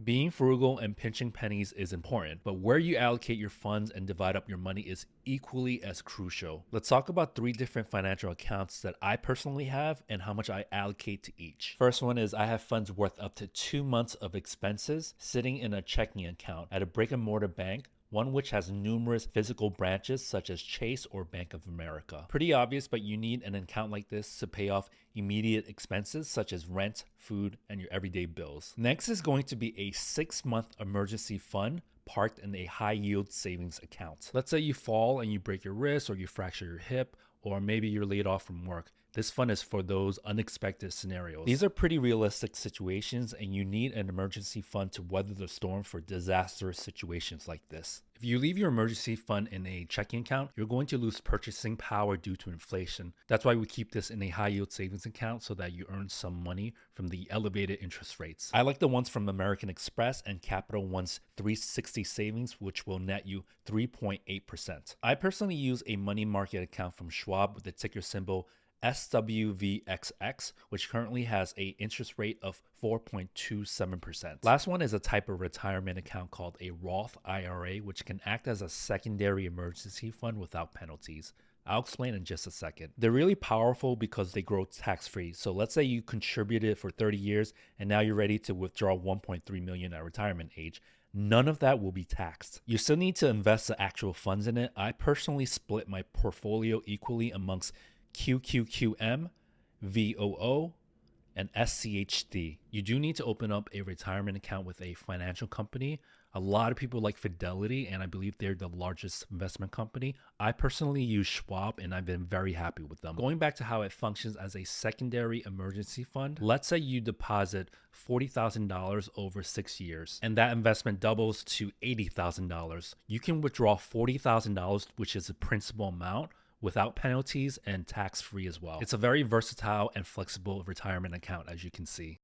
Being frugal and pinching pennies is important, but where you allocate your funds and divide up your money is equally as crucial. Let's talk about 3 different financial accounts that I personally have and how much I allocate to each. First one is I have funds worth up to 2 months of expenses sitting in a checking account at a brick and mortar bank, one which has numerous physical branches such as Chase or Bank of America. Pretty obvious, but you need an account like this to pay off immediate expenses such as rent, food, and your everyday bills. Next is going to be a 6-month emergency fund parked in a high yield savings account. Let's say you fall and you break your wrist or you fracture your hip, or maybe you're laid off from work. This fund is for those unexpected scenarios. These are pretty realistic situations, and you need an emergency fund to weather the storm for disastrous situations like this. If you leave your emergency fund in a checking account, you're going to lose purchasing power due to inflation. That's why we keep this in a high yield savings account so that you earn some money from the elevated interest rates. I like the ones from American Express and Capital One's 360 Savings, which will net you 3.8%. I personally use a money market account from Schwab with the ticker symbol SWVXX, which currently has an interest rate of 4.27%. Last one is a type of retirement account called a Roth IRA, which can act as a secondary emergency fund without penalties. I'll explain in just a second. They're really powerful because they grow tax-free. So let's say you contributed for 30 years and now you're ready to withdraw 1.3 million at retirement age. None of that will be taxed. You still need to invest the actual funds in it. I personally split my portfolio equally amongst QQQM, VOO, and SCHD. You do need to open up a retirement account with a financial company. A lot of people like Fidelity, and I believe they're the largest investment company. I personally use Schwab, and I've been very happy with them. Going back to how it functions as a secondary emergency fund, let's say you deposit $40,000 over 6 years, and that investment doubles to $80,000. You can withdraw $40,000, which is the principal amount, without penalties and tax-free as well. It's a very versatile and flexible retirement account, as you can see.